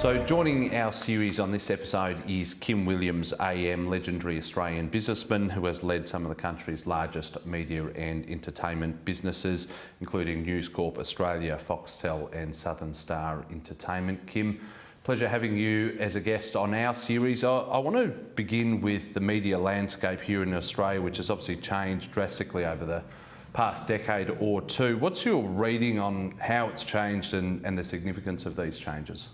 So joining our series on this episode is Kim Williams AM, legendary Australian businessman who has led some of the country's largest media and entertainment businesses, including NewsCorp Australia, Foxtel and Southern Star Entertainment. Kim, pleasure having you as a guest on our series. I want to begin with the media landscape here in Australia, which has obviously changed drastically over the past decade or two. What's your reading on how it's changed and the significance of these changes?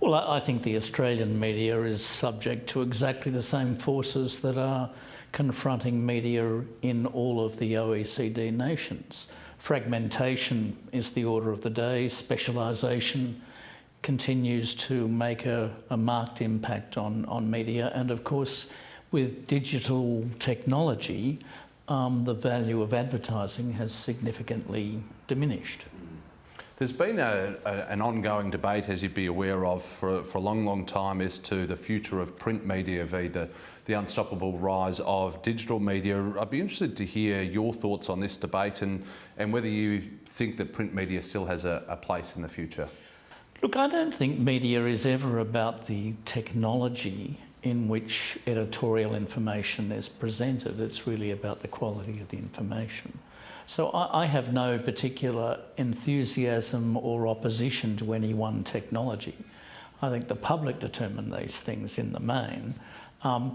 Well, I think the Australian media is subject to exactly the same forces that are confronting media in all of the OECD nations. Fragmentation is the order of the day. Specialisation continues to make a marked impact on media. And of course, with digital technology, the value of advertising has significantly diminished. There's been an ongoing debate, as you'd be aware of, for a long time as to the future of print media via the unstoppable rise of digital media. I'd be interested to hear your thoughts on this debate and whether you think that print media still has a place in the future. Look, I don't think media is ever about the technology in which editorial information is presented. It's really about the quality of the information. So I have no particular enthusiasm or opposition to any one technology. I think the public determine these things in the main.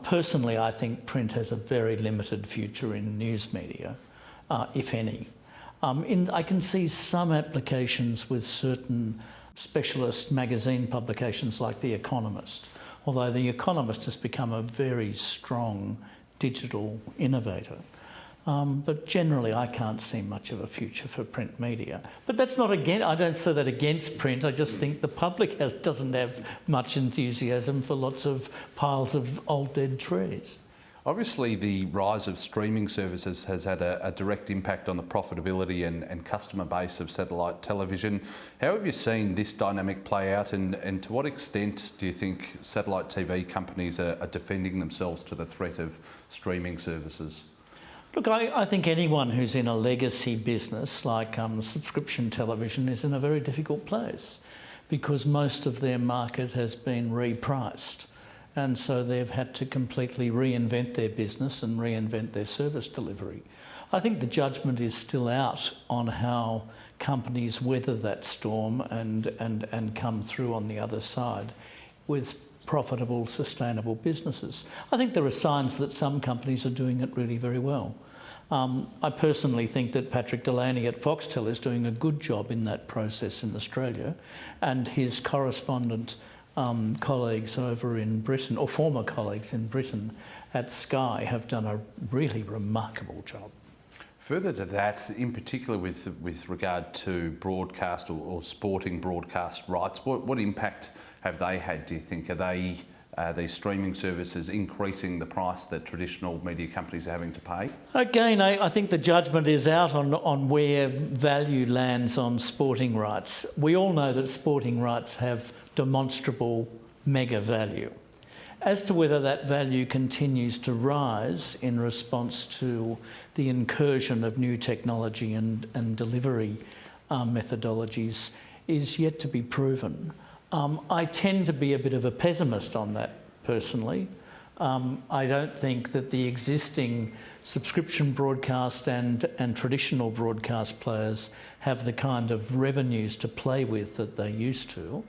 Personally, I think print has a very limited future in news media, if any. I can see some applications with certain specialist magazine publications like The Economist, although The Economist has become a very strong digital innovator. But generally, I can't see much of a future for print media. But that's not again. I don't say that against print. I just think the public doesn't have much enthusiasm for lots of piles of old dead trees. Obviously, the rise of streaming services has had a direct impact on the profitability and customer base of satellite television. How have you seen this dynamic play out, and to what extent do you think satellite TV companies are defending themselves to the threat of streaming services? Look, I think anyone who's in a legacy business like subscription television is in a very difficult place because most of their market has been repriced, and so they've had to completely reinvent their business and reinvent their service delivery. I think the judgment is still out on how companies weather that storm and come through on the other side with profitable, sustainable businesses. I think there are signs that some companies are doing it really very well. I personally think that Patrick Delaney at Foxtel is doing a good job in that process in Australia, and his correspondent colleagues over in Britain, or former colleagues in Britain at Sky, have done a really remarkable job. Further to that, in particular with regard to broadcast or sporting broadcast rights, what impact have they had, do you think? Are these streaming services increasing the price that traditional media companies are having to pay? Again, I think the judgment is out on where value lands on sporting rights. We all know that sporting rights have demonstrable mega value. As to whether that value continues to rise in response to the incursion of new technology and delivery methodologies is yet to be proven. I tend to be a bit of a pessimist on that personally. I don't think that the existing subscription broadcast and traditional broadcast players have the kind of revenues to play with that they used to.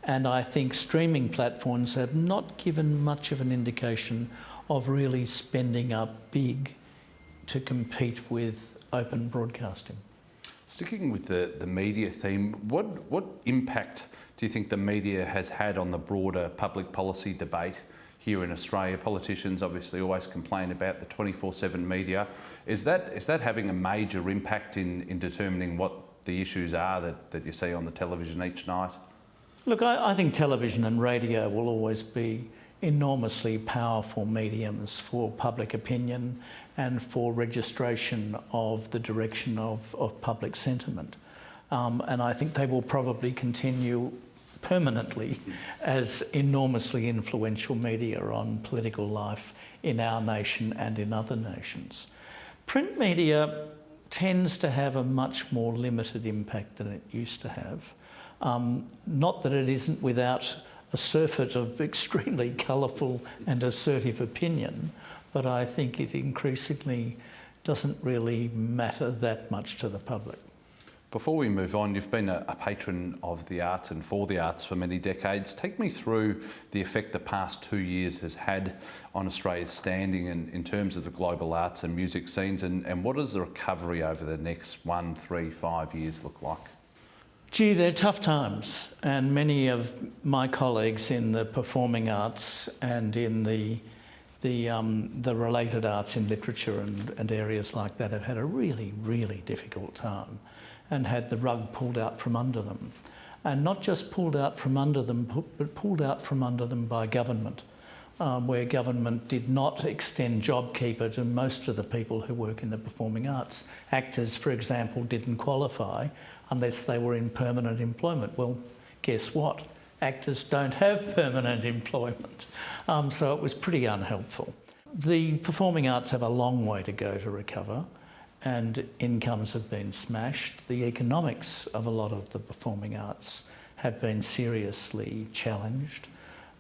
And I think streaming platforms have not given much of an indication of really spending up big to compete with open broadcasting. Sticking with the media theme, what impact do you think the media has had on the broader public policy debate here in Australia? Politicians obviously always complain about the 24/7 media. Is that having a major impact in determining what the issues are that you see on the television each night? Look, I think television and radio will always be enormously powerful mediums for public opinion and for registration of the direction of public sentiment. And I think they will probably continue permanently as enormously influential media on political life in our nation and in other nations. Print media tends to have a much more limited impact than it used to have. Not that it isn't without a surfeit of extremely colourful and assertive opinion, but I think it increasingly doesn't really matter that much to the public. Before we move on, you've been a patron of the arts and for the arts for many decades. Take me through the effect the past 2 years has had on Australia's standing in terms of the global arts and music scenes, and what does the recovery over the next 1, 3, 5 years look like? Gee, they're tough times, and many of my colleagues in the performing arts and in the related arts in literature and areas like that have had a really, really difficult time and had the rug pulled out from under them. And not just pulled out from under them, but pulled out from under them by government, where government did not extend JobKeeper to most of the people who work in the performing arts. Actors, for example, didn't qualify unless they were in permanent employment. Well, guess what? Actors don't have permanent employment. So it was pretty unhelpful. The performing arts have a long way to go to recover, and incomes have been smashed. The economics of a lot of the performing arts have been seriously challenged,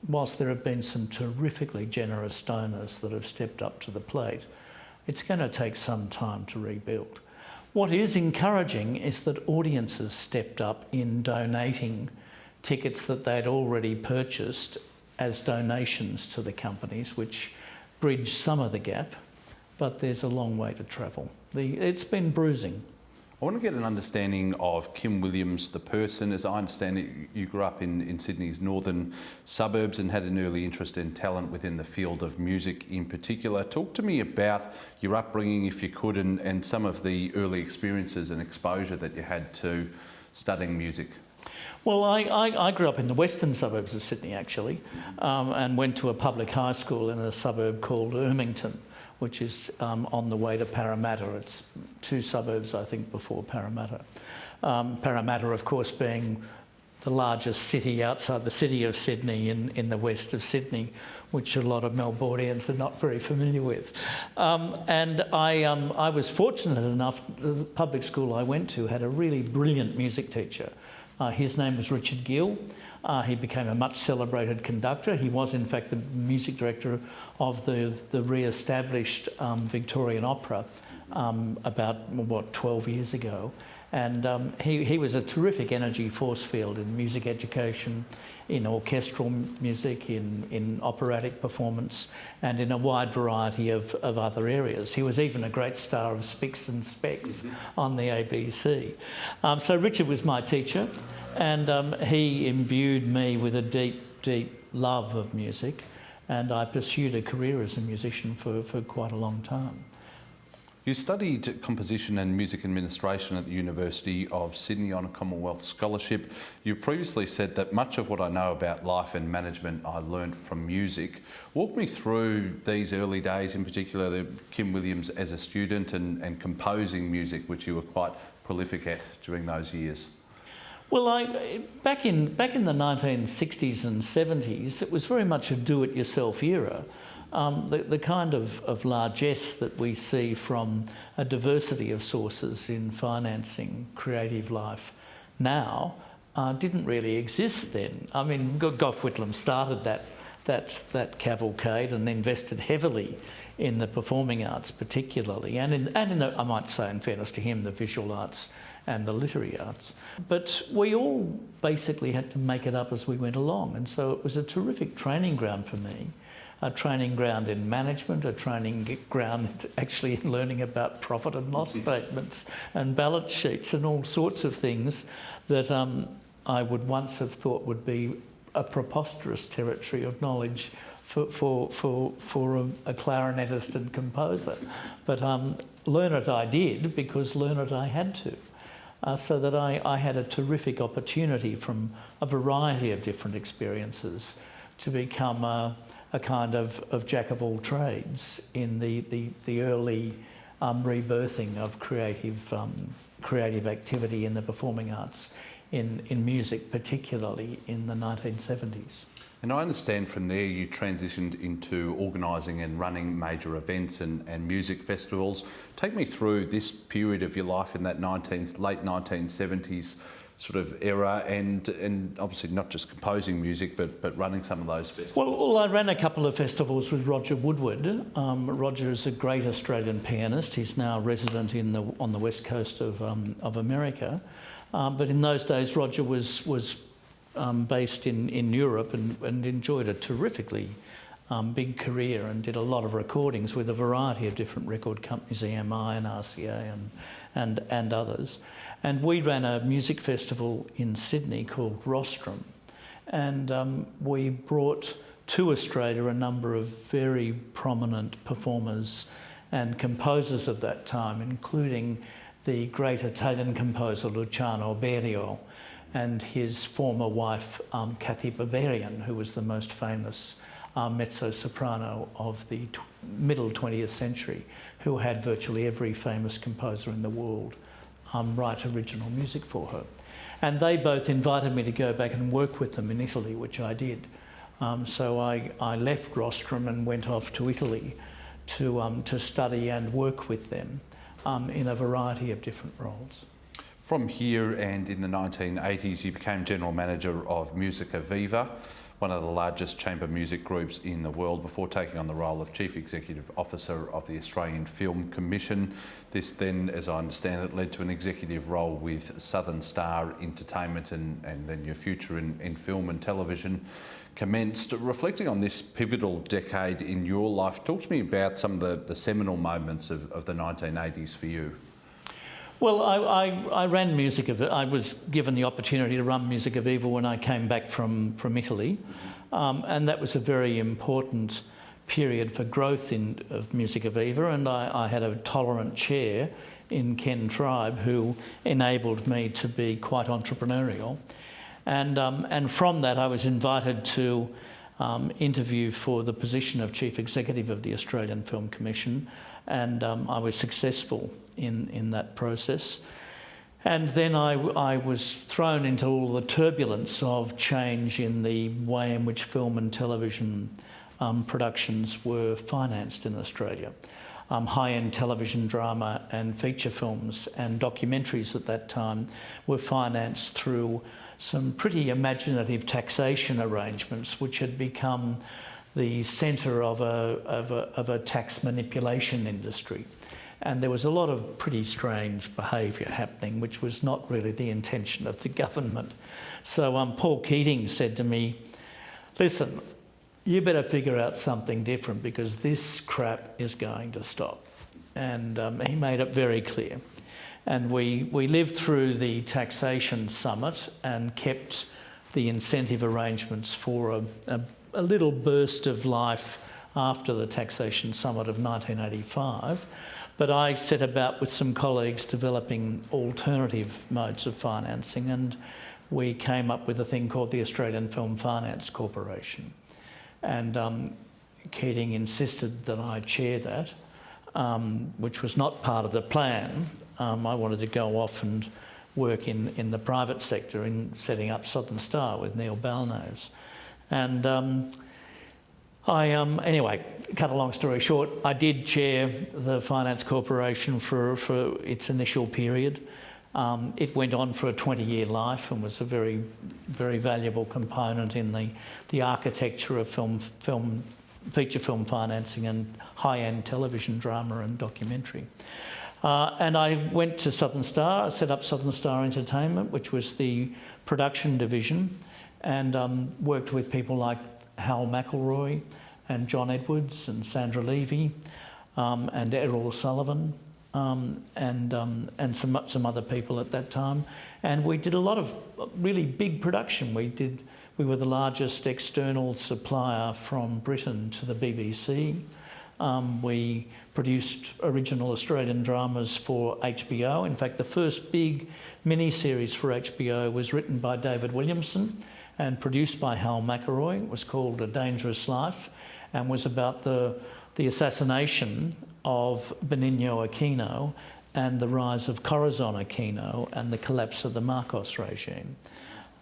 whilst there have been some terrifically generous donors that have stepped up to the plate. It's going to take some time to rebuild. What is encouraging is that audiences stepped up in donating tickets that they'd already purchased as donations to the companies, which bridged some of the gap, but there's a long way to travel. It's been bruising. I want to get an understanding of Kim Williams, the person. As I understand it, you grew up in Sydney's northern suburbs and had an early interest in talent within the field of music in particular. Talk to me about your upbringing, if you could, and some of the early experiences and exposure that you had to studying music. Well, I grew up in the western suburbs of Sydney, actually, and went to a public high school in a suburb called Ermington, which is on the way to Parramatta. It's 2 suburbs, I think, before Parramatta. Parramatta, of course, being the largest city outside the city of Sydney in the west of Sydney, which a lot of Melbournians are not very familiar with. And I was fortunate enough, the public school I went to had a really brilliant music teacher. His name was Richard Gill. He became a much celebrated conductor. He was, in fact, the music director of the re-established Victorian Opera about, 12 years ago. And he was a terrific energy force field in music education, in orchestral music, in operatic performance, and in a wide variety of other areas. He was even a great star of Spicks and Specks on the ABC. So Richard was my teacher, and he imbued me with a deep, deep love of music, and I pursued a career as a musician for quite a long time. You studied composition and music administration at the University of Sydney on a Commonwealth Scholarship. You previously said that much of what I know about life and management I learned from music. Walk me through these early days, in particular the Kim Williams as a student and composing music, which you were quite prolific at during those years. Well, back in the 1960s and 70s, it was very much a do-it-yourself era. The kind of largesse that we see from a diversity of sources in financing creative life now didn't really exist then. I mean, Gough Whitlam started that cavalcade and invested heavily in the performing arts particularly, and in the, I might say, in fairness to him, the visual arts and the literary arts. But we all basically had to make it up as we went along, and so it was a terrific training ground for me. A training ground in management, a training ground actually in learning about profit and loss statements and balance sheets and all sorts of things that I would once have thought would be a preposterous territory of knowledge for a clarinetist and composer. But learn it I did, because learn it I had to. So that I had a terrific opportunity from a variety of different experiences to become a kind of jack of all trades in the early rebirthing of creative activity in the performing arts, in music particularly in the 1970s. And I understand from there you transitioned into organising and running major events and music festivals. Take me through this period of your life in that late 1970s sort of era, and obviously not just composing music, but running some of those festivals? Well, I ran a couple of festivals with Roger Woodward. Roger is a great Australian pianist. He's now resident on the west coast of America. But in those days, Roger was based in Europe and enjoyed a terrifically big career and did a lot of recordings with a variety of different record companies, EMI and RCA and others. And we ran a music festival in Sydney called Rostrum, and we brought to Australia a number of very prominent performers and composers of that time, including the great Italian composer Luciano Berio and his former wife Kathy Barbarian, who was the most famous mezzo-soprano of the middle 20th century, who had virtually every famous composer in the world write original music for her. And they both invited me to go back and work with them in Italy, which I did. So I left Rostrum and went off to Italy to study and work with them in a variety of different roles. From here, and in the 1980s, you became General Manager of Musica Viva, one of the largest chamber music groups in the world, before taking on the role of Chief Executive Officer of the Australian Film Commission. This then, as I understand it, led to an executive role with Southern Star Entertainment, and then your future in film and television commenced. Reflecting on this pivotal decade in your life, talk to me about some of the seminal moments of the 1980s for you. Well, I ran Musica Viva. I was given the opportunity to run Musica Viva when I came back from Italy, and that was a very important period for growth of Musica Viva, and I had a tolerant chair in Ken Tribe who enabled me to be quite entrepreneurial. And from that I was invited to interview for the position of Chief Executive of the Australian Film Commission, and I was successful in that process. And then I was thrown into all the turbulence of change in the way in which film and television productions were financed in Australia. High-end television drama and feature films and documentaries at that time were financed through some pretty imaginative taxation arrangements, which had become the centre of a tax manipulation industry. And there was a lot of pretty strange behaviour happening, which was not really the intention of the government. So Paul Keating said to me, "Listen, you better figure out something different because this crap is going to stop." And he made it very clear. And we lived through the taxation summit and kept the incentive arrangements for a little burst of life after the taxation summit of 1985. But I set about with some colleagues developing alternative modes of financing, and we came up with a thing called the Australian Film Finance Corporation. And Keating insisted that I chair that, which was not part of the plan. I wanted to go off and work in the private sector in setting up Southern Star with Neil Balnaves. And anyway, cut a long story short, I did chair the Finance Corporation for its initial period. It went on for a 20-year life and was a very, very valuable component in the architecture of feature film financing and high-end television drama and documentary. And I went to Southern Star. I set up Southern Star Entertainment, which was the production division, and worked with people like Hal McElroy and John Edwards and Sandra Levy and Errol Sullivan and some other people at that time. And we did a lot of really big production. We were the largest external supplier from Britain to the BBC. We produced original Australian dramas for HBO. In fact, the first big mini-series for HBO was written by David Williamson and produced by Hal McElroy. It was called A Dangerous Life and was about the assassination of Benigno Aquino and the rise of Corazon Aquino and the collapse of the Marcos regime.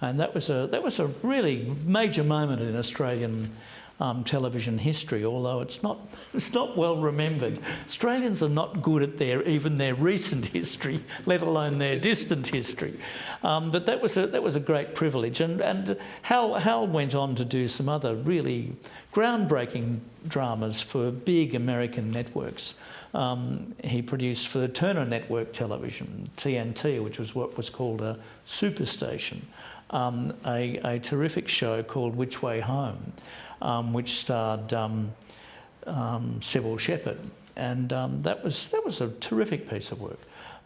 And that was a really major moment in Australian television history, although it's not well remembered. Australians are not good at even their recent history, let alone their distant history. But that was a great privilege, and Hal went on to do some other really groundbreaking dramas for big American networks. He produced for the Turner Network Television, TNT, which was what was called a superstation, a terrific show called Which Way Home, which starred Sybil Shepherd, and that was a terrific piece of work.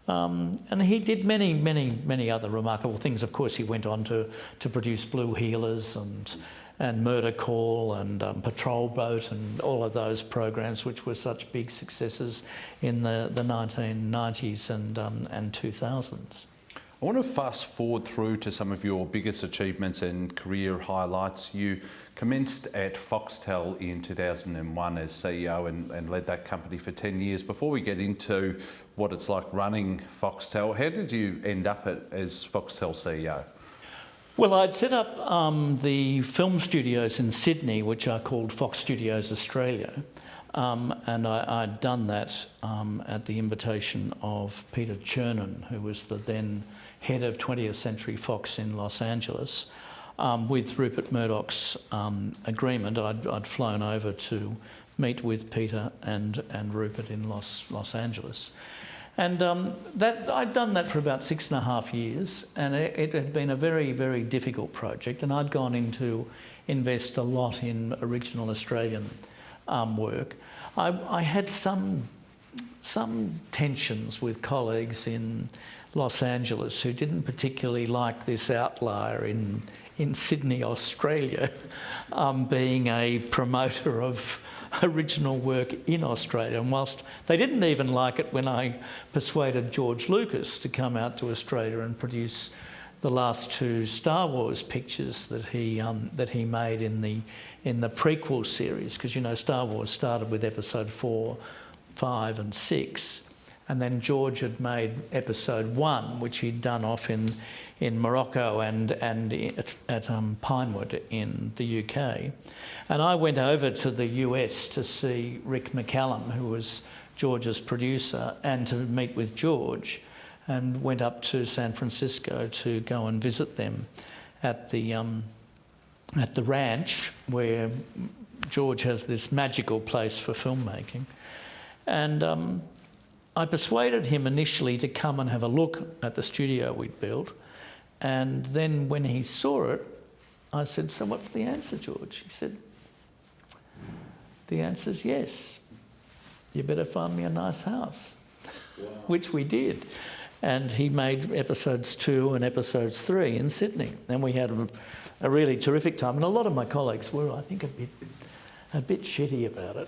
And he did many other remarkable things. Of course, he went on to produce Blue Heelers and Murder Call and Patrol Boat and all of those programs, which were such big successes in the 1990s and 2000s. I want to fast forward through to some of your biggest achievements and career highlights. You commenced at Foxtel in 2001 as CEO and led that company for 10 years. Before we get into what it's like running Foxtel, how did you end up as Foxtel CEO? Well, I'd set up the film studios in Sydney, which are called Fox Studios Australia, and I'd done that at the invitation of Peter Chernin, who was the then head of 20th Century Fox in Los Angeles. With Rupert Murdoch's agreement, I'd flown over to meet with Peter and Rupert in Los Angeles. And I'd done that for about 6.5 years, and it had been a very, very difficult project, and I'd gone in to invest a lot in original Australian work. I had some tensions with colleagues in Los Angeles who didn't particularly like this outlier in Sydney, Australia, being a promoter of original work in Australia. And whilst they didn't even like it when I persuaded George Lucas to come out to Australia and produce the last 2 Star Wars pictures that he made in the prequel series, because, you know, Star Wars started with episode 4, 5 and 6, and then George had made episode 1, which he'd done off in Morocco and at Pinewood in the UK. And I went over to the US to see Rick McCallum, who was George's producer, and to meet with George, and went up to San Francisco to go and visit them at the ranch where George has this magical place for filmmaking. And I persuaded him initially to come and have a look at the studio we'd built. And then when he saw it, I said, "So what's the answer, George?" He said, "The answer's yes. You better find me a nice house." Wow. Which we did. And he made episodes 2 and episodes 3 in Sydney. And we had a really terrific time. And a lot of my colleagues were, I think, a bit shitty about it.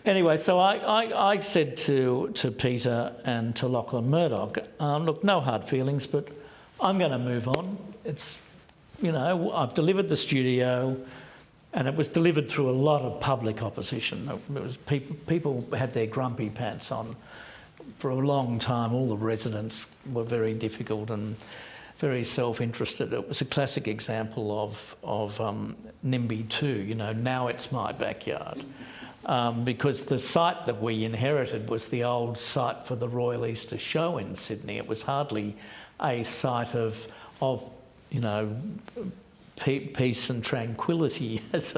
Anyway, so I said to Peter and to Leckie Murdoch, look, no hard feelings, but I'm going to move on. It's, you know, I've delivered the studio, and it was delivered through a lot of public opposition. It was people had their grumpy pants on for a long time. All the residents were very difficult and very self-interested. It was a classic example of NIMBY 2, you know, now it's my backyard. Because the site that we inherited was the old site for the Royal Easter Show in Sydney. It was hardly a site of you know, peace and tranquility as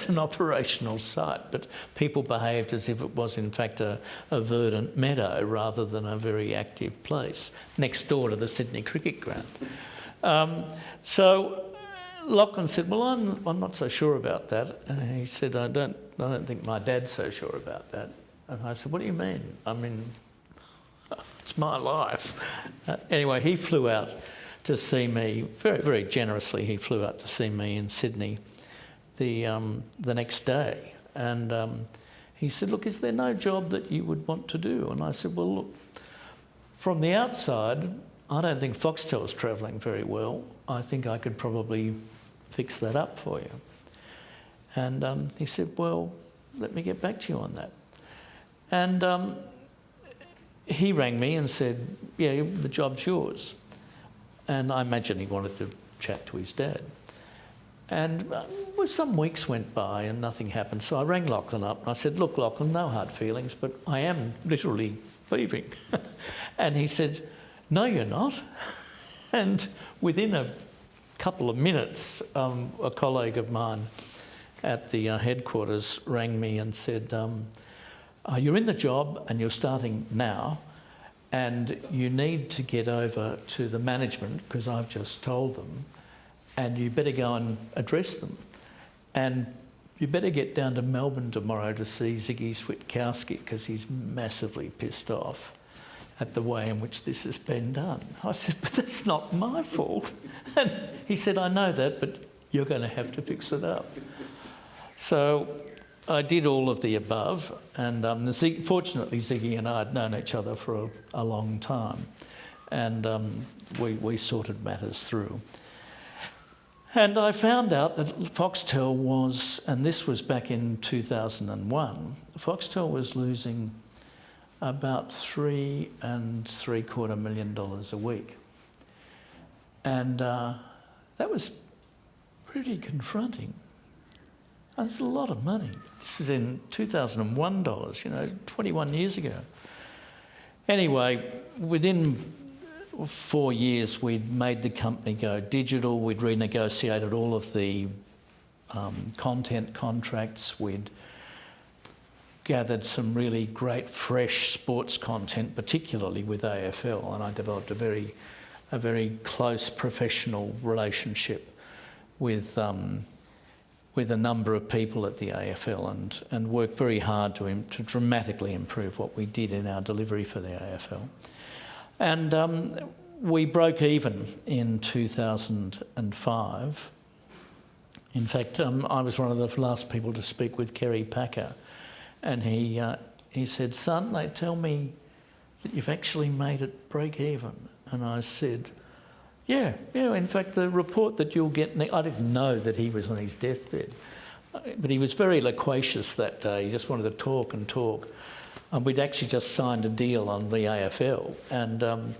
an operational site, but people behaved as if it was in fact a verdant meadow rather than a very active place next door to the Sydney cricket ground. So Lachlan said, "Well, I'm not so sure about that." And he said, I don't think my dad's so sure about that." And I said, "What do you mean? I mean, it's my life." Anyway, he flew out to see me, very, very generously. He flew out to see me in Sydney the next day. And he said, "Look, is there no job that you would want to do?" And I said, "Well, look, from the outside, I don't think Foxtel's travelling very well. I think I could probably fix that up for you." And he said, "Well, let me get back to you on that." And he rang me and said, "Yeah, the job's yours." And I imagine he wanted to chat to his dad. And well, some weeks went by and nothing happened. So I rang Lachlan up and I said, look, Lachlan, no hard feelings, but I am literally leaving. And he said, no, you're not. And within a couple of minutes, a colleague of mine at the headquarters rang me and said, you're in the job and you're starting now, and you need to get over to the management because I've just told them, and you better go and address them. And you better get down to Melbourne tomorrow to see Ziggy Switkowski because he's massively pissed off at the way in which this has been done. I said, but that's not my fault. And he said, I know that, but you're going to have to fix it up. So I did all of the above, and fortunately Ziggy and I had known each other for a long time, and we sorted matters through. And I found out that Foxtel was, and this was back in 2001, Foxtel was losing about $3.75 million a week. And that was pretty confronting. That's a lot of money. This was in 2001 dollars, 21 years ago. Anyway, within 4 years, we'd made the company go digital. We'd renegotiated all of the content contracts. We'd gathered some really great fresh sports content, particularly with AFL, and I developed a very close professional relationship with a number of people at the AFL, and worked very hard to dramatically improve what we did in our delivery for the AFL. And we broke even in 2005. In fact, I was one of the last people to speak with Kerry Packer, and he said, son, they tell me that you've actually made it break even. And I said, yeah, in fact, the report that you'll get, I didn't know that he was on his deathbed, but he was very loquacious that day. He just wanted to talk and talk. We'd actually just signed a deal on the AFL, and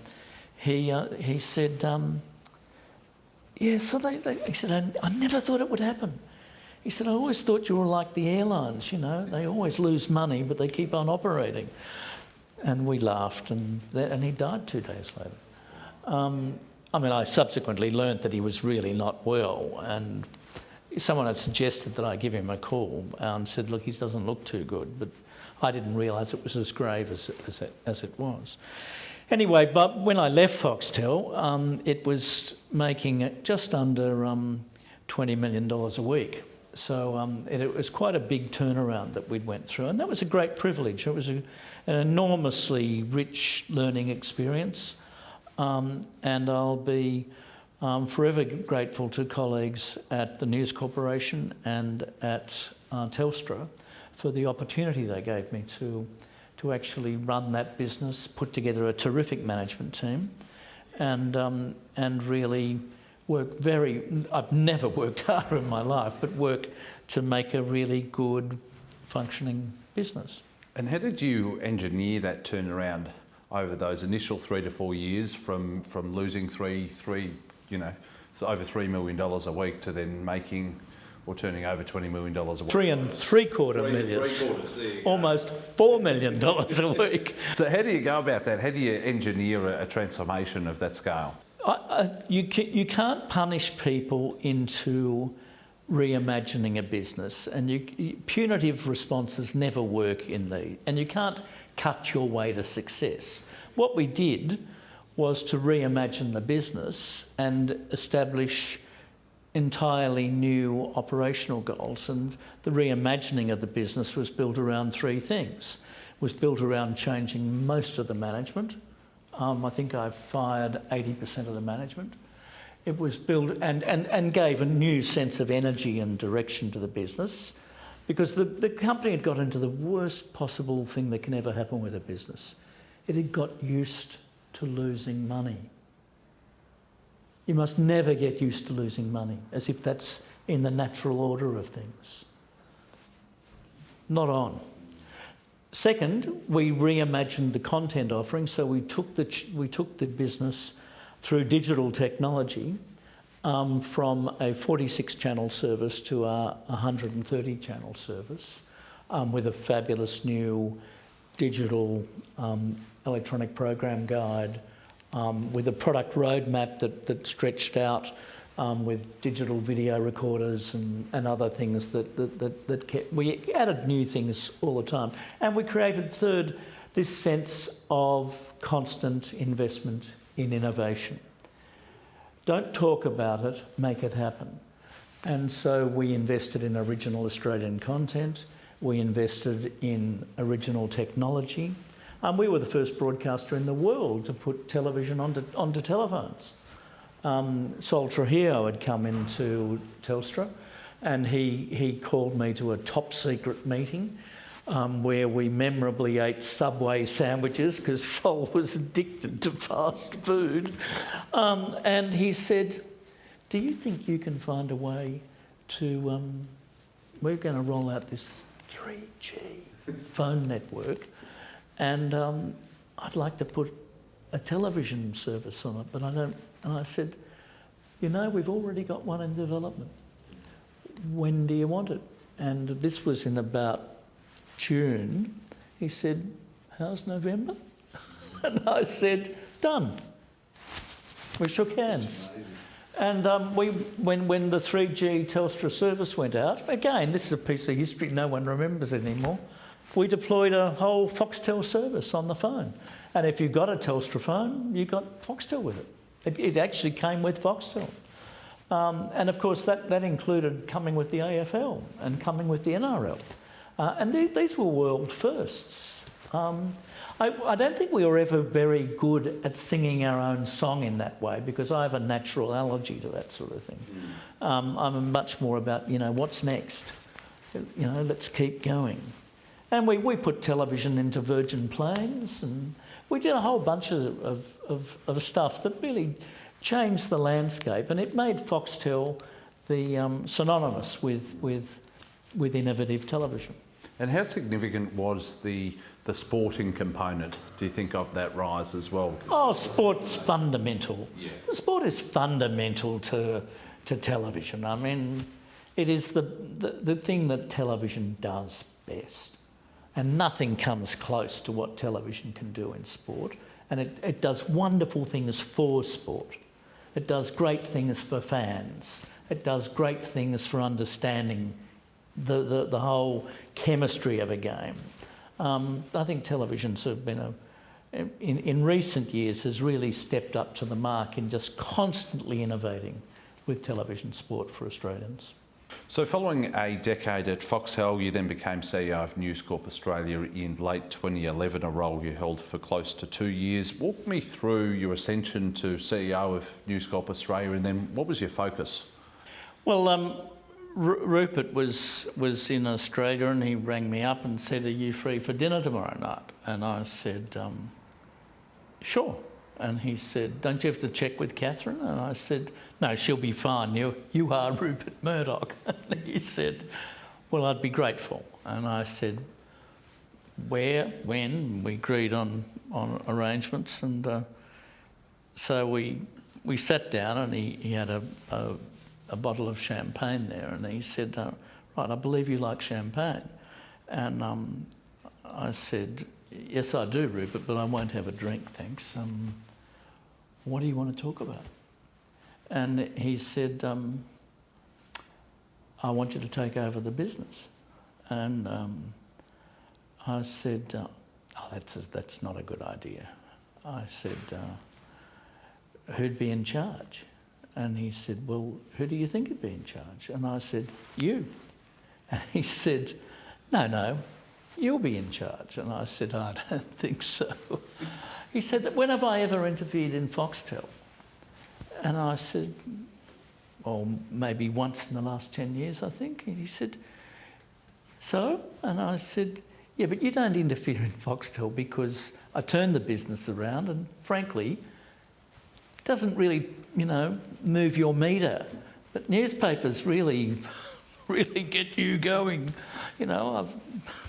he said, yeah, so he said, I never thought it would happen. He said, I always thought you were like the airlines, they always lose money, but they keep on operating. And we laughed, and he died 2 days later. I subsequently learnt that he was really not well, and someone had suggested that I give him a call and said, look, he doesn't look too good, but I didn't realise it was as grave as it was. Anyway, but when I left Foxtel, it was making just under $20 million a week. So it was quite a big turnaround that we'd went through, and that was a great privilege. It was an enormously rich learning experience. And I'll be forever grateful to colleagues at the News Corporation and at Telstra for the opportunity they gave me to actually run that business, put together a terrific management team, and really work I've never worked harder in my life, but work to make a really good functioning business. And how did you engineer that turnaround over those initial 3 to 4 years from losing over $3 million a week to then making or turning over $20 million a week? $3.75 million, almost $4 million a week. So how do you go about that? How do you engineer a transformation of that scale? You can't punish people into reimagining a business, and punitive responses never work and you can't cut your way to success. What we did was to reimagine the business and establish entirely new operational goals, and the reimagining of the business was built around 3 things. It was built around changing most of the management. I think I fired 80% of the management. It was built and gave a new sense of energy and direction to the business, because the company had got into the worst possible thing that can ever happen with a business. It had got used to losing money. You must never get used to losing money, as if that's in the natural order of things. Not on. Second, we reimagined the content offering, so we took the business through digital technology from a 46-channel service to a 130-channel service, with a fabulous new digital electronic program guide, with a product roadmap that stretched out with digital video recorders and other things that kept... We added new things all the time. And we created, third, this sense of constant investment in innovation. Don't talk about it, make it happen. And so we invested in original Australian content, we invested in original technology. We were the first broadcaster in the world to put television onto telephones. Sol Trujillo had come into Telstra, and he called me to a top secret meeting where we memorably ate Subway sandwiches because Sol was addicted to fast food. And he said, do you think you can find a way to... we're going to roll out this 3G phone network, and I'd like to put a television service on it, but I don't... And I said, you know, we've already got one in development. When do you want it? And this was in about June. He said, how's November? And I said, done. We shook hands. And when the 3G Telstra service went out, again, this is a piece of history no one remembers anymore, we deployed a whole Foxtel service on the phone. And if you got a Telstra phone, you got Foxtel with it. It actually came with Foxtel. And of course that included coming with the AFL and coming with the NRL. And these were world firsts. I don't think we were ever very good at singing our own song in that way, because I have a natural allergy to that sort of thing. I'm much more about, you know, what's next? You know, let's keep going. And we put television into Virgin Plains, and we did a whole bunch of stuff that really changed the landscape, and it made Foxtel the synonymous with innovative television. And how significant was the sporting component, do you think, of that rise as well? Oh, sport's fundamental. Yeah. Sport is fundamental to television. I mean, it is the thing that television does best. And nothing comes close to what television can do in sport. And it does wonderful things for sport. It does great things for fans. It does great things for understanding the whole chemistry of a game. I think television's have been in recent years has really stepped up to the mark in just constantly innovating with television sport for Australians. So following a decade at Foxtel, you then became CEO of NewsCorp Australia in late 2011, a role you held for close to 2 years. Walk me through your ascension to CEO of NewsCorp Australia, and then what was your focus? Well, Rupert was in Australia, and he rang me up and said, are you free for dinner tomorrow night? And I said, sure. And he said, don't you have to check with Catherine? And I said, no, she'll be fine. You are Rupert Murdoch. And he said, well, I'd be grateful. And I said, where, when? We agreed on arrangements. And so we sat down, and he had a bottle of champagne there. And he said, right, I believe you like champagne. And I said, yes, I do, Rupert, but I won't have a drink, thanks. What do you want to talk about? And he said, I want you to take over the business. And I said, oh, that's not a good idea. I said, who'd be in charge? And he said, well, who do you think would be in charge? And I said, you. And he said, no, you'll be in charge. And I said, I don't think so. He said, when have I ever interfered in Foxtel? And I said, well, maybe once in the last 10 years, I think. And he said, so? And I said, yeah, but you don't interfere in Foxtel because I turned the business around, and frankly, it doesn't really, move your meter. But newspapers really get you going. I've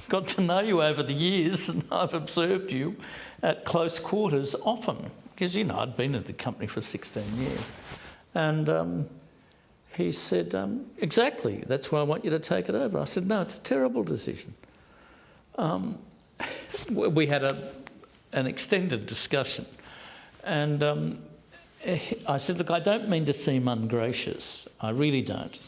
got to know you over the years, and I've observed you at close quarters often, because, I'd been at the company for 16 years. And He said, exactly, that's why I want you to take it over. I said, no, it's a terrible decision. We had an extended discussion, and I said, look, I don't mean to seem ungracious. I really don't.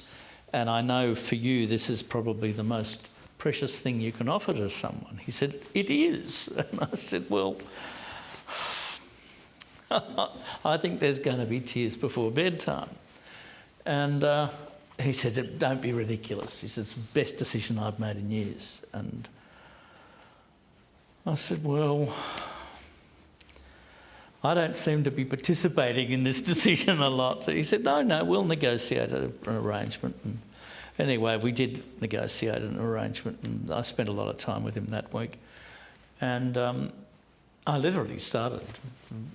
And I know for you this is probably the most precious thing you can offer to someone. He said, it is. And I said, well, I think there's going to be tears before bedtime. And he said, don't be ridiculous. He said, it's the best decision I've made in years. And I said, well, I don't seem to be participating in this decision a lot. He said, no, we'll negotiate an arrangement. And anyway, we did negotiate an arrangement, and I spent a lot of time with him that week. And I literally started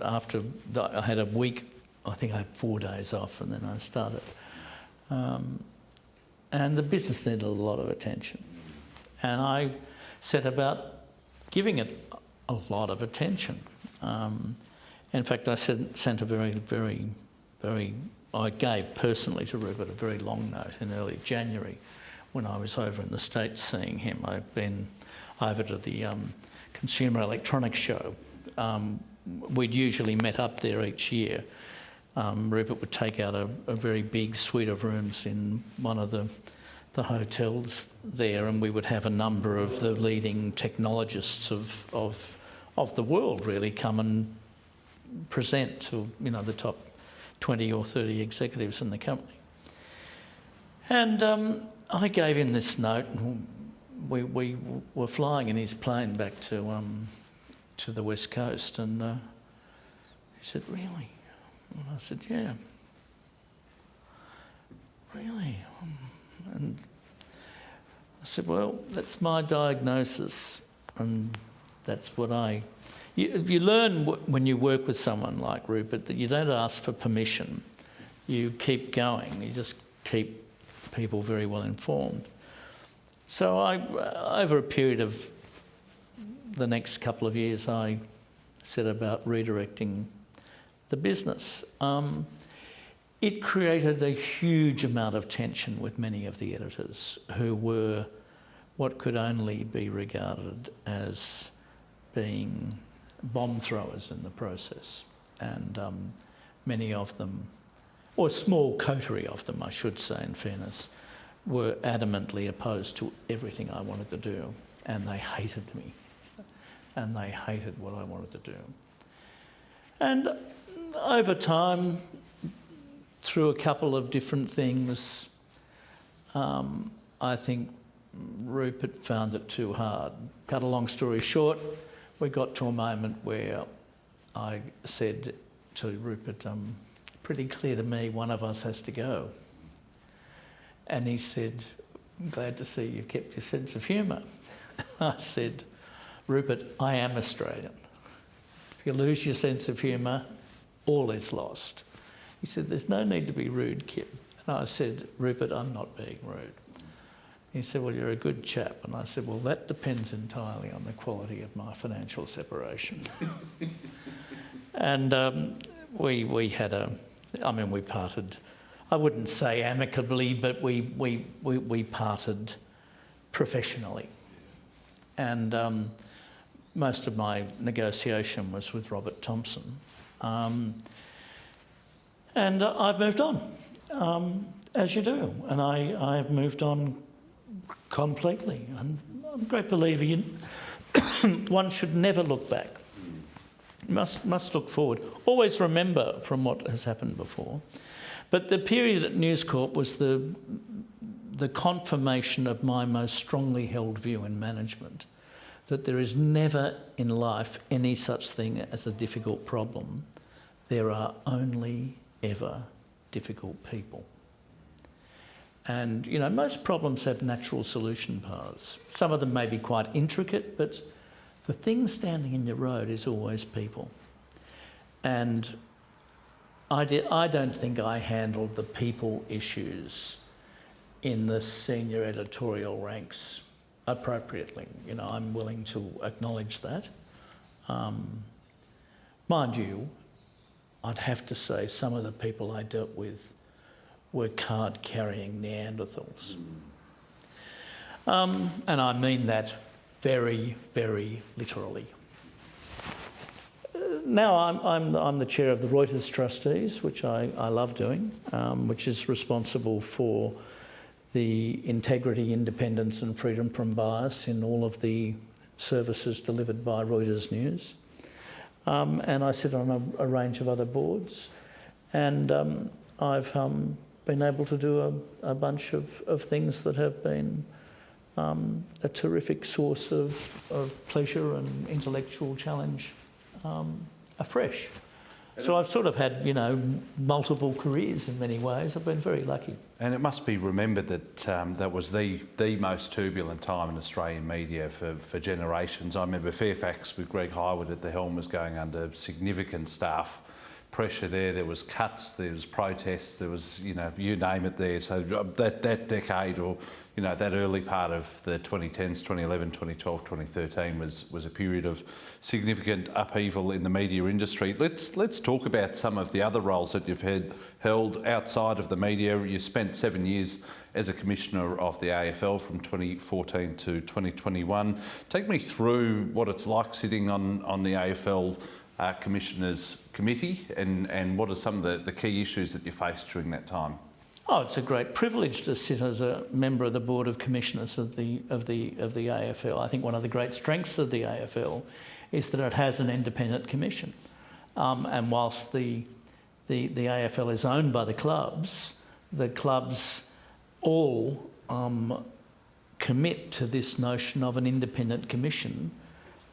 after I had a week. I think I had 4 days off, and then I started. And the business needed a lot of attention. And I set about giving it a lot of attention. In fact, I sent a I gave personally to Rupert a very long note in early January when I was over in the States seeing him. I've been over to the Consumer Electronics Show. We'd usually met up there each year. Rupert would take out a very big suite of rooms in one of the hotels there, and we would have a number of the leading technologists of the world really come and present to the top 20 or 30 executives in the company. And I gave him this note, and we were flying in his plane back to the West Coast, and he said, really? And I said, yeah. Really? And I said, well, that's my diagnosis, and that's what you learn when you work with someone like Rupert that you don't ask for permission. You keep going. You just keep people very well informed. So over a period of the next couple of years, I set about redirecting the business. It created a huge amount of tension with many of the editors who were what could only be regarded as being bomb throwers in the process. And many of them, or a small coterie of them, I should say in fairness, were adamantly opposed to everything I wanted to do, and they hated me, and they hated what I wanted to do. And over time, through a couple of different things, I think Rupert found it too hard. Cut a long story short, we got to a moment where I said to Rupert, pretty clear to me, one of us has to go. And he said, I'm glad to see you kept your sense of humour. I said, Rupert, I am Australian. If you lose your sense of humour, all is lost. He said, there's no need to be rude, Kim. And I said, Rupert, I'm not being rude. He said, well, you're a good chap. And I said, well, that depends entirely on the quality of my financial separation. And we parted, I wouldn't say amicably, but we parted professionally. And most of my negotiation was with Robert Thompson. And I've moved on, as you do. And I've moved on completely. And I'm a great believer one should never look back. Must look forward. Always remember from what has happened before. But the period at NewsCorp was the confirmation of my most strongly held view in management, that there is never in life any such thing as a difficult problem. There are only ever difficult people. And, most problems have natural solution paths. Some of them may be quite intricate, but the thing standing in your road is always people. And I don't think I handled the people issues in the senior editorial ranks appropriately. I'm willing to acknowledge that. Mind you, I'd have to say some of the people I dealt with were card-carrying Neanderthals. And I mean that very, very literally. Now I'm the chair of the Reuters Trustees, which I love doing, which is responsible for the integrity, independence and freedom from bias in all of the services delivered by Reuters News. And I sit on a range of other boards, and I've been able to do a bunch of things that have been a terrific source of pleasure and intellectual challenge afresh. So I've sort of had, multiple careers in many ways. I've been very lucky. And it must be remembered that that was the most turbulent time in Australian media for generations. I remember Fairfax with Greg Hywood at the helm was going under significant staff pressure there. There was cuts, there was protests, there was, you name it there. So that decade, or, that early part of the 2010s, 2011, 2012, 2013 was a period of significant upheaval in the media industry. Let's talk about some of the other roles that you've held outside of the media. You spent 7 years as a commissioner of the AFL from 2014 to 2021. Take me through what it's like sitting on the AFL Commissioners Committee, and what are some of the key issues that you faced during that time? Oh, it's a great privilege to sit as a member of the Board of Commissioners of the AFL. I think one of the great strengths of the AFL is that it has an independent commission. And whilst the AFL is owned by the clubs all commit to this notion of an independent commission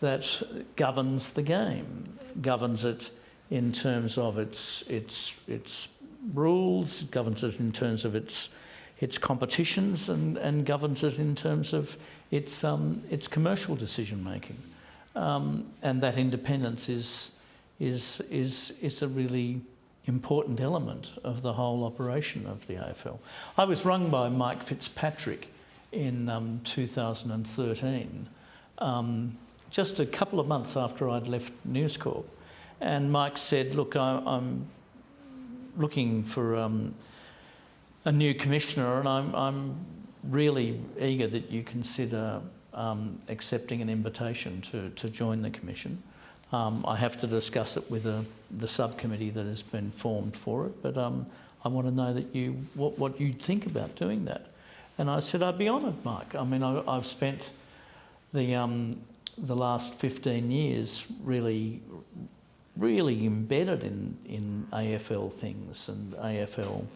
that governs the game, governs it in terms of its rules, governs it in terms of its competitions, and governs it in terms of its commercial decision making. And that independence is a really important element of the whole operation of the AFL. I was rung by Mike Fitzpatrick in 2013. Just a couple of months after I'd left NewsCorp, and Mike said, look, I'm looking for a new commissioner, and I'm really eager that you consider accepting an invitation to join the commission. I have to discuss it with the subcommittee that has been formed for it, but I want to know that what you think about doing that. And I said, I'd be honoured, Mike. I mean, I've spent the last 15 years really embedded in AFL things and AFL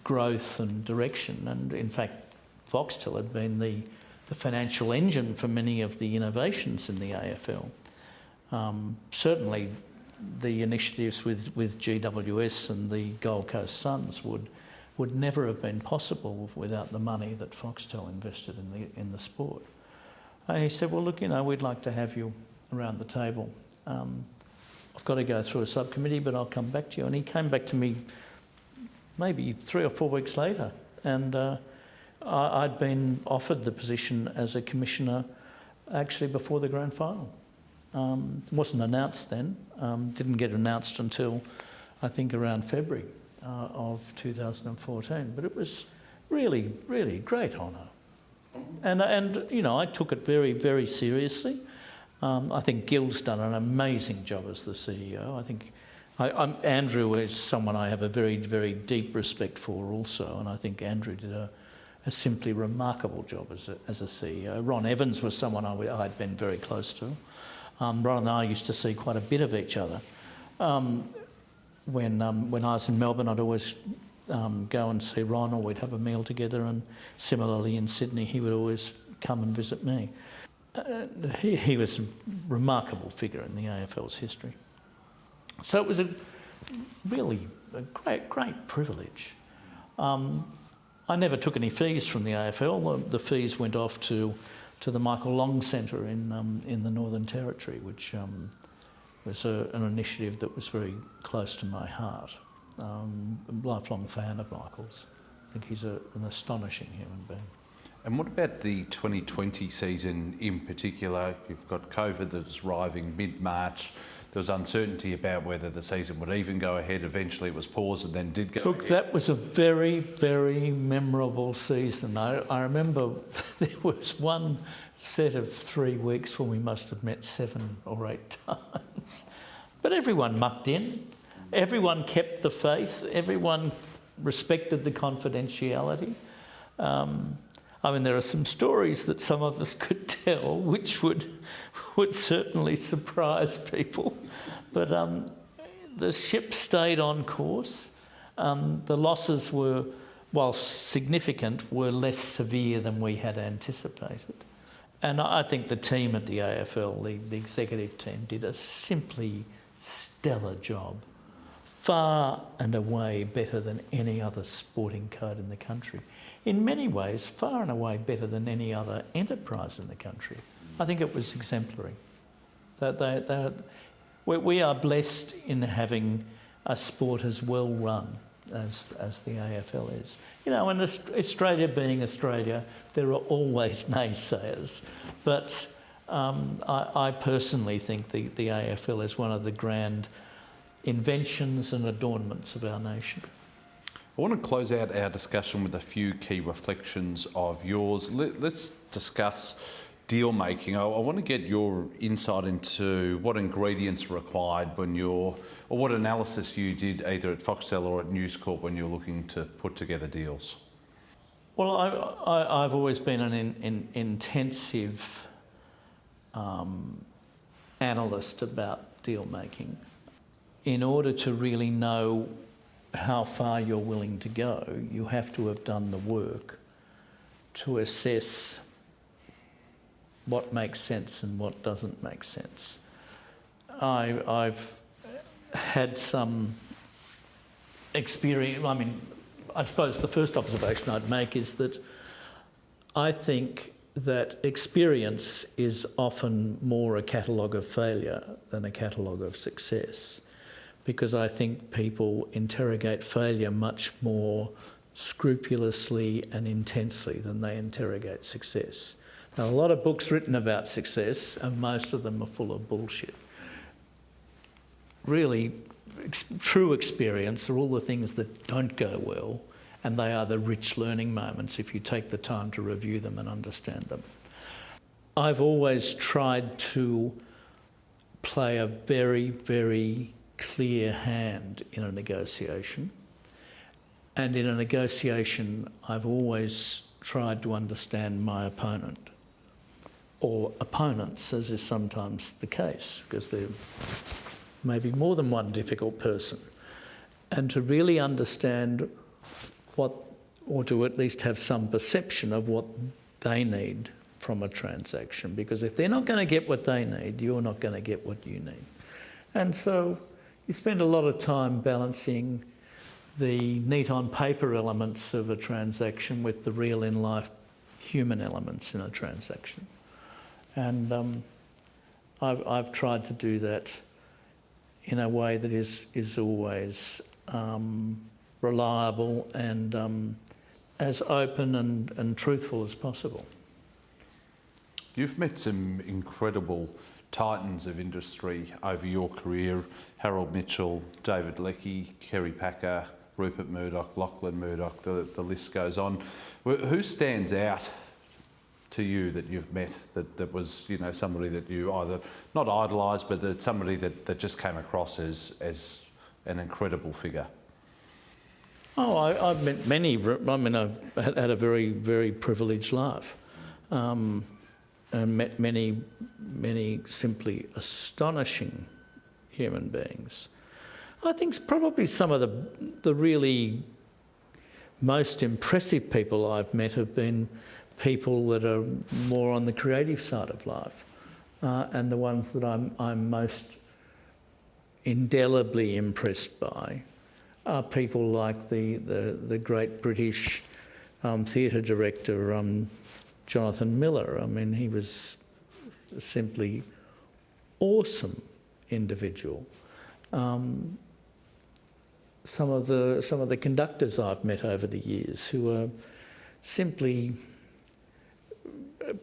growth and direction. And in fact, Foxtel had been the financial engine for many of the innovations in the AFL. Certainly the initiatives with GWS and the Gold Coast Suns would never have been possible without the money that Foxtel invested in the sport. And he said, well, look, we'd like to have you around the table. I've got to go through a subcommittee, but I'll come back to you. And he came back to me maybe 3 or 4 weeks later, and I'd been offered the position as a commissioner actually before the grand final. It wasn't announced then, didn't get announced until I think around February of 2014, but it was really, really great honour. And I took it very, very seriously. I think Gil's done an amazing job as the CEO. I think Andrew is someone I have a very, very deep respect for also, and I think Andrew did a simply remarkable job as a CEO. Ron Evans was someone I'd been very close to. Ron and I used to see quite a bit of each other. When I was in Melbourne, I'd always go and see Ron, or we'd have a meal together, and similarly in Sydney, he would always come and visit me. He was a remarkable figure in the AFL's history. So it was a great privilege. I never took any fees from the AFL. The fees went off to the Michael Long Centre in the Northern Territory, which was an initiative that was very close to my heart. I'm a lifelong fan of Michael's. I think he's an astonishing human being. And what about the 2020 season in particular? You've got COVID that's arriving mid-March. There was uncertainty about whether the season would even go ahead. Eventually it was paused and then did go Look, ahead. that was a very, very memorable season. I remember there was one set of 3 weeks when we must have met 7 or 8 times. But everyone mucked in. Everyone kept the faith. Everyone respected the confidentiality. I mean, there are some stories that some of us could tell which would certainly surprise people. But the ship stayed on course. The losses were, while significant, were less severe than we had anticipated. And I think the team at the AFL, the executive team, did a simply stellar job. Far and away better than any other sporting code in the country. In many ways, far and away better than any other enterprise in the country. I think it was exemplary. We are blessed in having a sport as well run as the AFL is. You know, and Australia being Australia, there are always naysayers. But I personally think the AFL is one of the grand inventions and adornments of our nation. I want to close out our discussion with a few key reflections of yours. Let's discuss deal making. I want to get your insight into what ingredients are required when or what analysis you did either at Foxtel or at NewsCorp when you're looking to put together deals. Well, I've always been an intensive analyst about deal making. In order to really know how far you're willing to go, you have to have done the work to assess what makes sense and what doesn't make sense. I've had some experience. I mean, I suppose the first observation I'd make is that I think that experience is often more a catalogue of failure than a catalogue of success, because I think people interrogate failure much more scrupulously and intensely than they interrogate success. Now, a lot of books written about success, and most of them are full of bullshit. Really, true experience are all the things that don't go well, and they are the rich learning moments if you take the time to review them and understand them. I've always tried to play a very, very clear hand in a negotiation. And in a negotiation, I've always tried to understand my opponent, or opponents, as is sometimes the case, because there may be more than one difficult person, and to really understand what, or to at least have some perception of what they need from a transaction. Because if they're not going to get what they need, you're not going to get what you need. And so you spend a lot of time balancing the neat on paper elements of a transaction with the real in life human elements in a transaction. And I've tried to do that in a way that is always reliable and as open and truthful as possible. You've met some incredible titans of industry over your career: Harold Mitchell, David Leckie, Kerry Packer, Rupert Murdoch, Lachlan Murdoch, the list goes on. Who stands out to you that you've met that was, you know, somebody that you either not idolised, but that somebody that just came across as an incredible figure? Oh, I've met many. I mean, I've had a very, very privileged life. And met many simply astonishing human beings. I think probably some of the really most impressive people I've met have been people that are more on the creative side of life, and the ones that I'm most indelibly impressed by are people like the great British theatre director Jonathan Miller. I mean, he was a simply awesome individual. Some of the conductors I've met over the years who are simply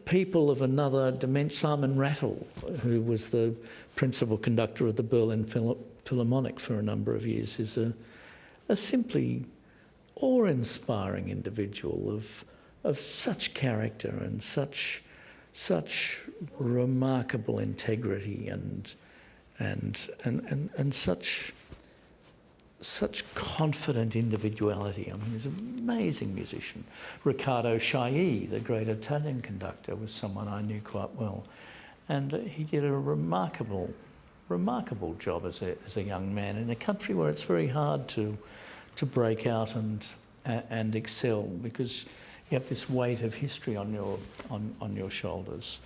people of another dimension. Simon Rattle, who was the principal conductor of the Berlin Philharmonic for a number of years, is a simply awe-inspiring individual of such character and such remarkable integrity and such confident individuality. I mean, he's an amazing musician. Riccardo Chailly, the great Italian conductor, was someone I knew quite well, and he did a remarkable job as a young man in a country where it's very hard to break out and excel, because you have this weight of history on your shoulders.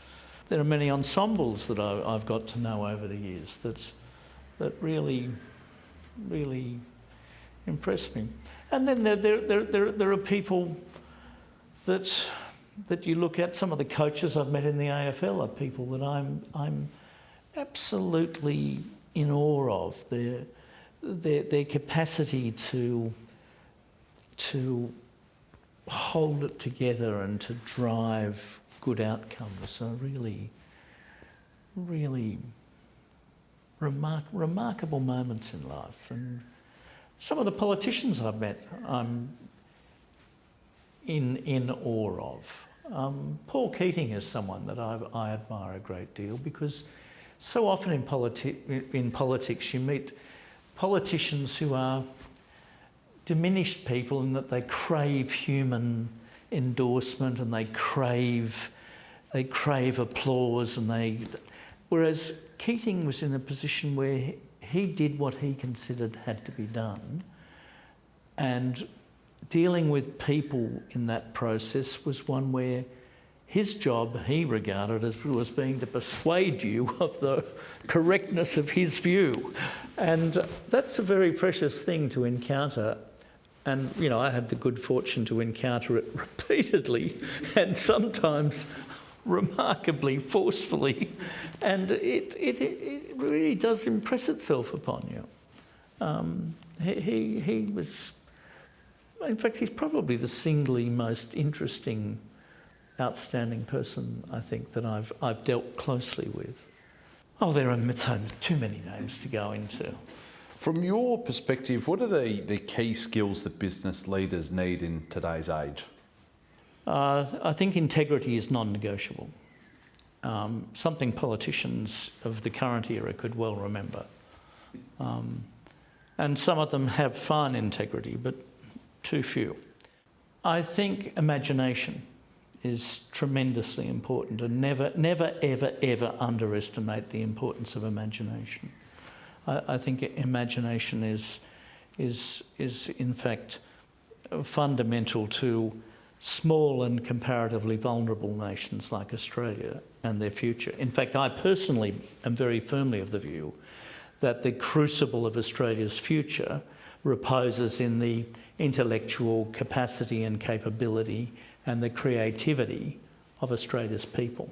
There are many ensembles that I've got to know over the years that really impress me. And then there are people that you look at. Some of the coaches I've met in the AFL are people that I'm absolutely in awe of. Their capacity to hold it together and to drive good outcomes are really remarkable moments in life. And some of the politicians I've met, I'm in awe of. Paul Keating is someone that I admire a great deal, because so often in politics you meet politicians who are diminished people in that they crave human endorsement and they crave applause, whereas Keating was in a position where he did what he considered had to be done, and dealing with people in that process was one where his job, he regarded as was being to persuade you of the correctness of his view. And that's a very precious thing to encounter. And, you know, I had the good fortune to encounter it repeatedly and sometimes remarkably forcefully. And it really does impress itself upon you. He was, in fact, he's probably the singly most interesting, outstanding person, I think, that I've dealt closely with. Oh, there are too many names to go into. From your perspective, what are the key skills that business leaders need in today's age? I think integrity is non-negotiable. Something politicians of the current era could well remember. And some of them have fine integrity, but too few. I think imagination is tremendously important, and never, ever underestimate the importance of imagination. I think imagination is in fact fundamental to small and comparatively vulnerable nations like Australia and their future. In fact, I personally am very firmly of the view that the crucible of Australia's future reposes in the intellectual capacity and capability and the creativity of Australia's people,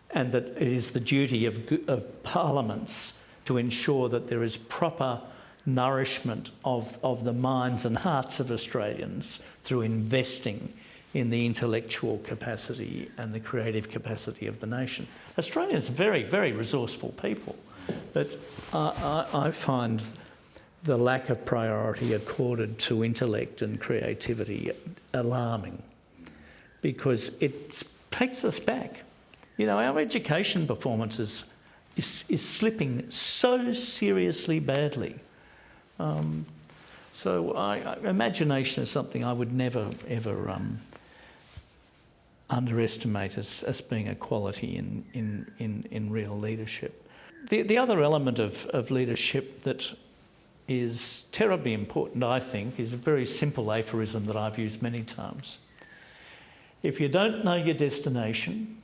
and that it is the duty of parliaments to ensure that there is proper nourishment of the minds and hearts of Australians through investing in the intellectual capacity and the creative capacity of the nation. Australians are very, very resourceful people, but I find the lack of priority accorded to intellect and creativity alarming, because it takes us back. You know, our education performances is slipping so seriously badly. So imagination is something I would never, ever underestimate as being a quality in real leadership. The other element of leadership that is terribly important, I think, is a very simple aphorism that I've used many times. If you don't know your destination,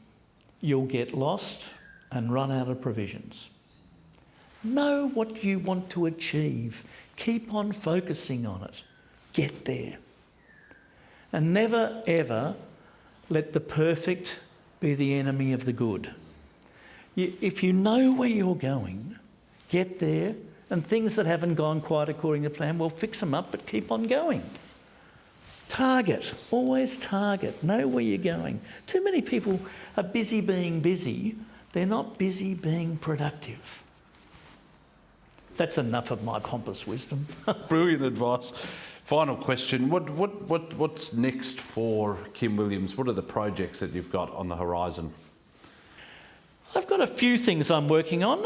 you'll get lost and run out of provisions. Know what you want to achieve. Keep on focusing on it. Get there. And never, ever let the perfect be the enemy of the good. If you know where you're going, get there, and things that haven't gone quite according to plan, well, fix them up, but keep on going. Target, always target, know where you're going. Too many people are busy being busy, they're not busy being productive. That's enough of my pompous wisdom. Brilliant advice. Final question, what's next for Kim Williams? What are the projects that you've got on the horizon? I've got a few things I'm working on.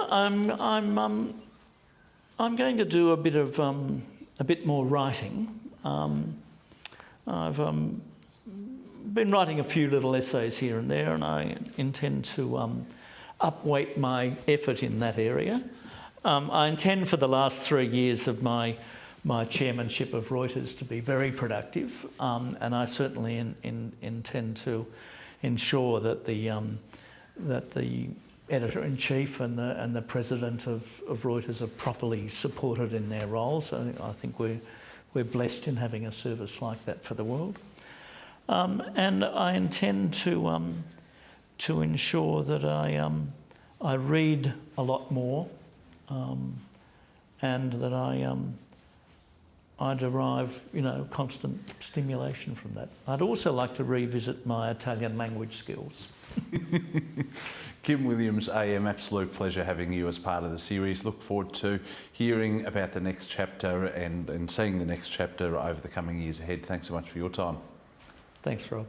I'm going to do a bit more writing. I've been writing a few little essays here and there, and I intend to upweight my effort in that area. I intend for the last 3 years of my chairmanship of Reuters to be very productive, and I certainly intend to ensure that the editor-in-chief and the president of Reuters are properly supported in their roles. I think we're blessed in having a service like that for the world. And I intend to ensure that I read a lot more, and that I derive, constant stimulation from that. I'd also like to revisit my Italian language skills. Kim Williams, AM, absolute pleasure having you as part of the series. Look forward to hearing about the next chapter and seeing the next chapter over the coming years ahead. Thanks so much for your time. Thanks, Rob.